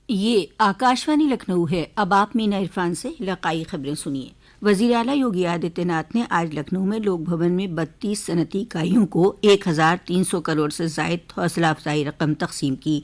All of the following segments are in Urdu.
یہ آکاشوانی لکھنؤ ہے۔ اب آپ مینا عرفان سے علاقائی خبریں سنیے۔ وزیر اعلیٰ یوگی آدتیہ ناتھ نے آج لکھنؤ میں لوک بھون میں 32 صنعتی اکائیوں کو 1300 کروڑ سے زائد حوصلہ افزائی رقم تقسیم کی۔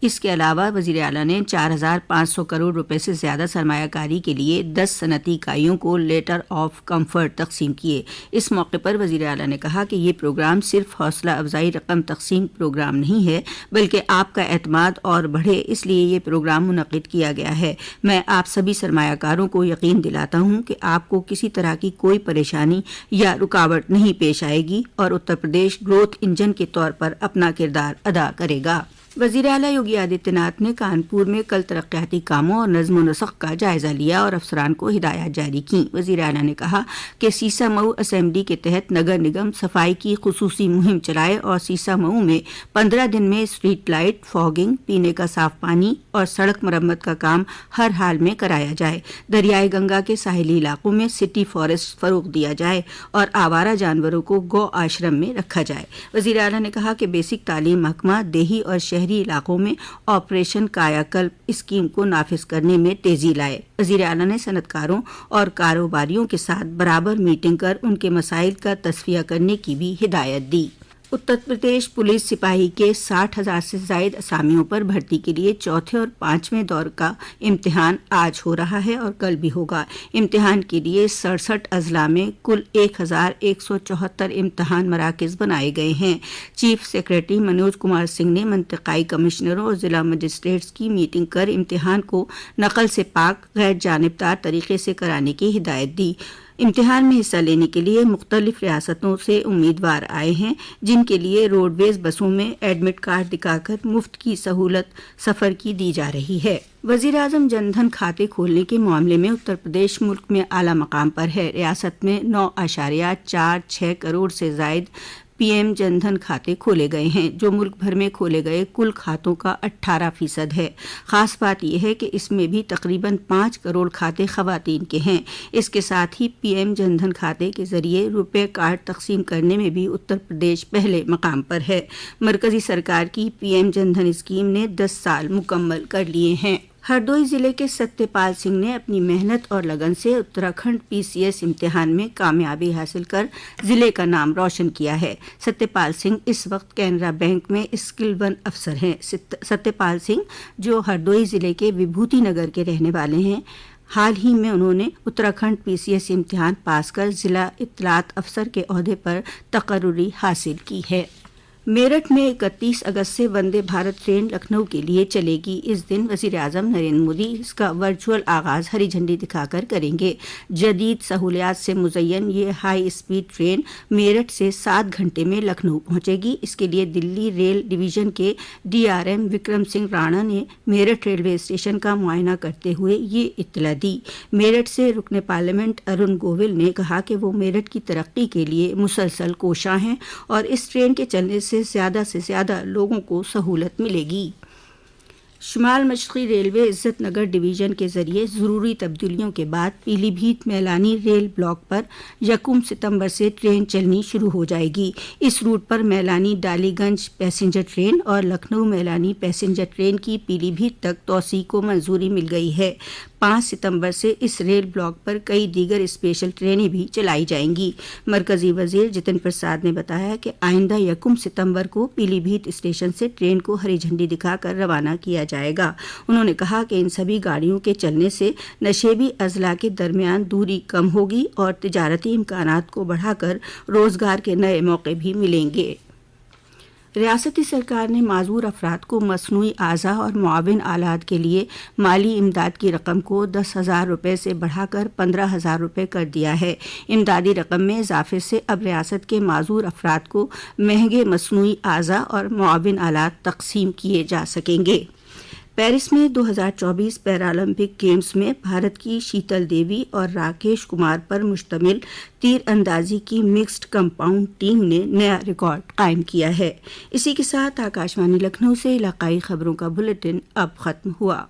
اس کے علاوہ وزیر اعلیٰ نے 4500 کروڑ روپے سے زیادہ سرمایہ کاری کے لیے 10 صنعتی اکائیوں کو لیٹر آف کمفرٹ تقسیم کیے۔ اس موقع پر وزیر اعلیٰ نے کہا کہ یہ پروگرام صرف حوصلہ افزائی رقم تقسیم پروگرام نہیں ہے بلکہ آپ کا اعتماد اور بڑھے، اس لیے یہ پروگرام منعقد کیا گیا ہے۔ میں آپ سبھی سرمایہ کاروں کو یقین دلاتا ہوں کہ آپ کو کسی طرح کی کوئی پریشانی یا رکاوٹ نہیں پیش آئے گی اور اتر پردیش گروتھ انجن کے طور پر اپنا کردار ادا کرے گا۔ وزیر اعلیٰ یوگی آدتیہ ناتھ نے کانپور میں کل ترقیاتی کاموں اور نظم و نسق کا جائزہ لیا اور افسران کو ہدایات جاری کیں۔ وزیر اعلیٰ نے کہا کہ سیسا مئو اسمبلی کے تحت نگر نگم صفائی کی خصوصی مہم چلائے اور سیسا مئو میں 15 دن میں اسٹریٹ لائٹ، فاگنگ، پینے کا صاف پانی اور سڑک مرمت کا کام ہر حال میں کرایا جائے۔ دریائے گنگا کے ساحلی علاقوں میں سٹی فارسٹ فروغ دیا جائے اور آوارہ جانوروں کو گو آشرم میں رکھا جائے۔ وزیر اعلیٰ نے کہا کہ بیسک تعلیم محکمہ دیہی اور شہری علاقوں میں آپریشن کایا کلپ اسکیم کو نافذ کرنے میں تیزی لائے۔ وزیر اعلیٰ نے صنعت کاروں اور کاروباریوں کے ساتھ برابر میٹنگ کر ان کے مسائل کا تصفیہ کرنے کی بھی ہدایت دی۔ اتر پردیش پولیس سپاہی کے 60,000 سے زائد اسامیوں پر بھرتی کے لیے چوتھے اور 5ویں دور کا امتحان آج ہو رہا ہے اور کل بھی ہوگا۔ امتحان کے لیے 67 اضلاع میں کل 1174 امتحان مراکز بنائے گئے ہیں۔ چیف سیکریٹری منوج کمار سنگھ نے منطقائی کمشنروں اور ضلع مجسٹریٹس کی میٹنگ کر امتحان کو نقل سے پاک، غیر جانبدار طریقے سے کرانے کی ہدایت دی۔ امتحان میں حصہ لینے کے لیے مختلف ریاستوں سے امیدوار آئے ہیں، جن کے لیے روڈ ویز بسوں میں ایڈمٹ کارڈ دکھا کر مفت کی سہولت سفر کی دی جا رہی ہے۔ وزیر اعظم جن دھن کھاتے کھولنے کے معاملے میں اتر پردیش ملک میں اعلیٰ مقام پر ہے۔ ریاست میں 9.46 کروڑ سے زائد پی ایم جن دھن کھاتے کھولے گئے ہیں، جو ملک بھر میں کھولے گئے کل کھاتوں کا 18% ہے۔ خاص بات یہ ہے کہ اس میں بھی تقریباً 5 کروڑ کھاتے خواتین کے ہیں۔ اس کے ساتھ ہی پی ایم جن دھن کھاتے کے ذریعے روپے کارڈ تقسیم کرنے میں بھی اتر پردیش پہلے مقام پر ہے۔ مرکزی سرکار کی پی ایم جن دھن اسکیم نے 10 سال مکمل کر لیے ہیں۔ ہردوئی ضلع کے ستیہ پال سنگھ نے اپنی محنت اور لگن سے اتراکھنڈ PCS امتحان میں کامیابی حاصل کر ضلع کا نام روشن کیا ہے۔ ستیہ پال سنگھ اس وقت کینرا بینک میں اسکل 1 افسر ہیں۔ ستیہ پال سنگھ جو ہردوئی ضلع کے وبھوتی نگر کے رہنے والے ہیں، حال ہی میں انہوں نے اتراکھنڈ PCS امتحان پاس کر ضلع اطلاعات افسر کے عہدے پر تقرری حاصل کی ہے۔ میرٹھ میں 31 اگست سے وندے بھارت ٹرین لکھنؤ کے لیے چلے گی۔ اس دن وزیر اعظم نریندر مودی اس کا ورچوئل آغاز ہری جھنڈی دکھا کر کریں گے۔ جدید سہولیات سے مزین یہ ہائی اسپیڈ ٹرین میرٹھ سے 7 گھنٹے میں لکھنؤ پہنچے گی۔ اس کے لیے دلی ریل ڈویژن کے DRM وکرم سنگھ رانا نے میرٹھ ریلوے اسٹیشن کا معائنہ کرتے ہوئے یہ اطلاع دی۔ میرٹھ سے رکن پارلیمنٹ ارون گوول نے کہا کہ وہ میرٹھ کی ترقی کے لیے مسلسل کوشاں ہیں اور اس ٹرین کے چلنے سے زیادہ لوگوں کو سہولت ملے گی۔ شمال مشرقی ریلوے عزت نگر ڈویژن کے ذریعے ضروری تبدیلیوں کے بعد پیلی بھیت میلانی ریل بلاک پر 1 ستمبر سے ٹرین چلنی شروع ہو جائے گی۔ اس روٹ پر میلانی ڈالی گنج پیسنجر ٹرین اور لکھنؤ میلانی پیسنجر ٹرین کی پیلی بھیت تک توسیع کو منظوری مل گئی ہے۔ 5 ستمبر سے اس ریل بلاک پر کئی دیگر اسپیشل ٹرینیں بھی چلائی جائیں گی۔ مرکزی وزیر جتن پرساد نے بتایا کہ آئندہ 1 ستمبر کو پیلی بھیت اسٹیشن سے ٹرین کو ہری جھنڈی دکھا کر روانہ کیا جائے گا۔ انہوں نے کہا کہ ان سبھی گاڑیوں کے چلنے سے نشیبی اضلاع کے درمیان دوری کم ہوگی اور تجارتی امکانات کو بڑھا کر روزگار کے نئے موقع بھی ملیں گے۔ ریاستی سرکار نے معذور افراد کو مصنوعی اعضاء اور معاون آلات کے لیے مالی امداد کی رقم کو 10,000 روپے سے بڑھا کر 15,000 روپے کر دیا ہے۔ امدادی رقم میں اضافے سے اب ریاست کے معذور افراد کو مہنگے مصنوعی اعضاء اور معاون آلات تقسیم کیے جا سکیں گے۔ پیرس میں 2024 پیرالمپک گیمز میں بھارت کی شیتل دیوی اور راکیش کمار پر مشتمل تیر اندازی کی مکسڈ کمپاؤنڈ ٹیم نے نیا ریکارڈ قائم کیا ہے۔ اسی کے ساتھ آکاشوانی لکھنؤ سے علاقائی خبروں کا بلیٹن اب ختم ہوا۔